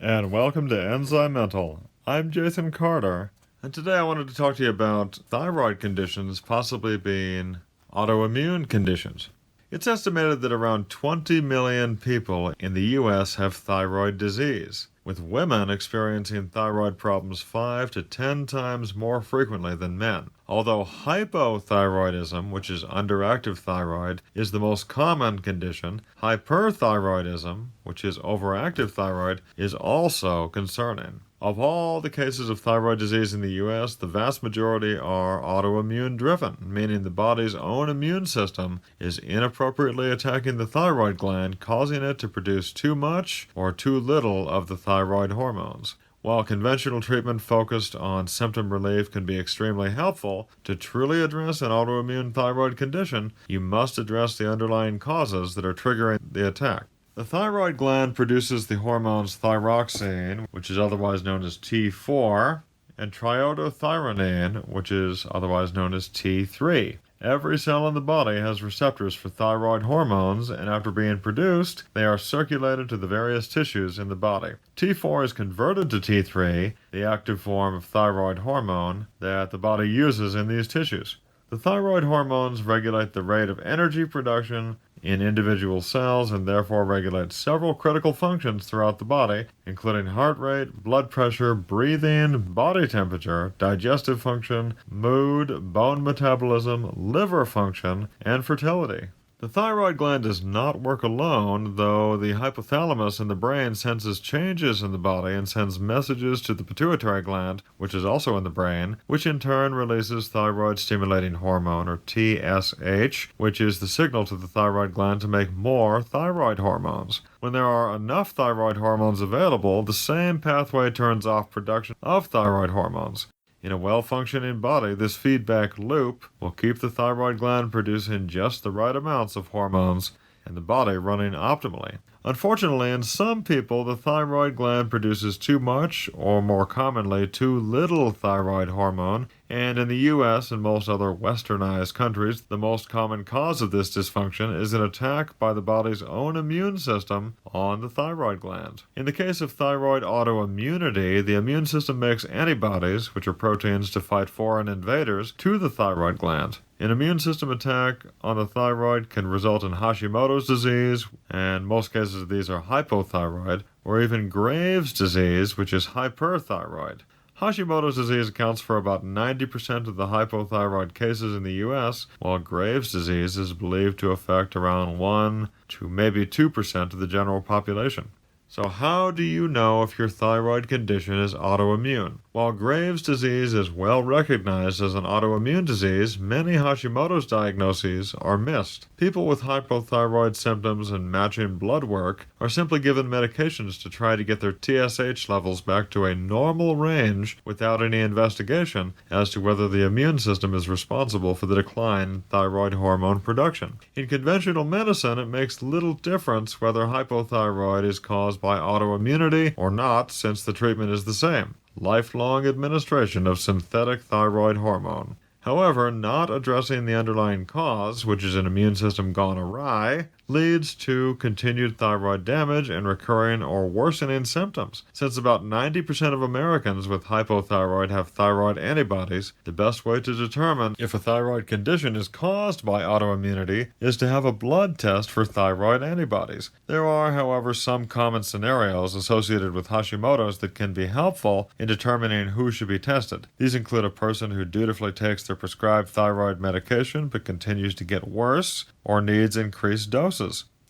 And welcome to ENZYMENTAL. I'm Jason Carter, and today I wanted to talk to you about thyroid conditions possibly being autoimmune conditions. It's estimated that around 20 million people in the U.S. have thyroid disease, with women experiencing thyroid problems 5 to 10 times more frequently than men. Although hypothyroidism, which is underactive thyroid, is the most common condition, hyperthyroidism, which is overactive thyroid, is also concerning. Of all the cases of thyroid disease in the U.S., the vast majority are autoimmune driven, meaning the body's own immune system is inappropriately attacking the thyroid gland, causing it to produce too much or too little of the thyroid hormones. While conventional treatment focused on symptom relief can be extremely helpful, to truly address an autoimmune thyroid condition, you must address the underlying causes that are triggering the attack. The thyroid gland produces the hormones thyroxine, which is otherwise known as T4, and triiodothyronine, which is otherwise known as T3. Every cell in the body has receptors for thyroid hormones, and after being produced, they are circulated to the various tissues in the body. T4 is converted to T3, the active form of thyroid hormone that the body uses in these tissues. The thyroid hormones regulate the rate of energy production in individual cells and therefore regulate several critical functions throughout the body, including heart rate, blood pressure, breathing, body temperature, digestive function, mood, bone metabolism, liver function, and fertility. The thyroid gland does not work alone, though the hypothalamus in the brain senses changes in the body and sends messages to the pituitary gland, which is also in the brain, which in turn releases thyroid-stimulating hormone, or TSH, which is the signal to the thyroid gland to make more thyroid hormones. When there are enough thyroid hormones available, the same pathway turns off production of thyroid hormones. In a well-functioning body, this feedback loop will keep the thyroid gland producing just the right amounts of hormones and the body running optimally. Unfortunately, in some people, the thyroid gland produces too much, or more commonly, too little thyroid hormone, and in the U.S. and most other westernized countries, the most common cause of this dysfunction is an attack by the body's own immune system on the thyroid gland. In the case of thyroid autoimmunity, the immune system makes antibodies, which are proteins to fight foreign invaders, to the thyroid gland. An immune system attack on the thyroid can result in Hashimoto's disease, and most cases of these are hypothyroid, or even Graves' disease, which is hyperthyroid. Hashimoto's disease accounts for about 90% of the hypothyroid cases in the U.S., while Graves' disease is believed to affect around 1 to maybe 2% of the general population. So how do you know if your thyroid condition is autoimmune? While Graves' disease is well recognized as an autoimmune disease, many Hashimoto's diagnoses are missed. People with hypothyroid symptoms and matching blood work are simply given medications to try to get their TSH levels back to a normal range without any investigation as to whether the immune system is responsible for the decline in thyroid hormone production. In conventional medicine, it makes little difference whether hypothyroid is caused by autoimmunity or not, since the treatment is the same: lifelong administration of synthetic thyroid hormone. However, not addressing the underlying cause, which is an immune system gone awry, leads to continued thyroid damage and recurring or worsening symptoms. Since about 90% of Americans with hypothyroid have thyroid antibodies, the best way to determine if a thyroid condition is caused by autoimmunity is to have a blood test for thyroid antibodies. There are, however, some common scenarios associated with Hashimoto's that can be helpful in determining who should be tested. These include a person who dutifully takes their prescribed thyroid medication but continues to get worse or needs increased doses.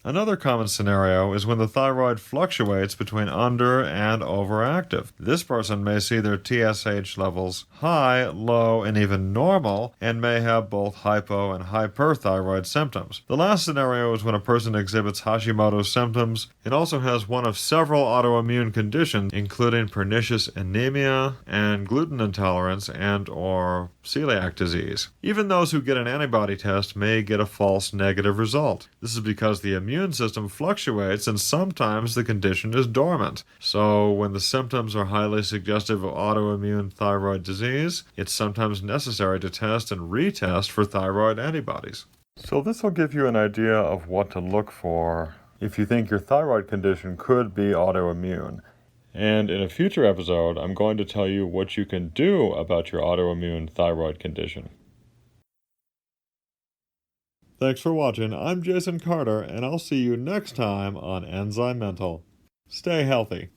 Another common scenario is when the thyroid fluctuates between under and overactive. This person may see their TSH levels high, low, and even normal, and may have both hypo and hyperthyroid symptoms. The last scenario is when a person exhibits Hashimoto's symptoms and also has one of several autoimmune conditions, including pernicious anemia and gluten intolerance and/or celiac disease. Even those who get an antibody test may get a false negative result. This is because the immune system fluctuates and sometimes the condition is dormant. So when the symptoms are highly suggestive of autoimmune thyroid disease, it's sometimes necessary to test and retest for thyroid antibodies. So this will give you an idea of what to look for if you think your thyroid condition could be autoimmune. And in a future episode, I'm going to tell you what you can do about your autoimmune thyroid condition. Thanks for watching. I'm Jason Carter, and I'll see you next time on ENZYMENTAL. Stay healthy.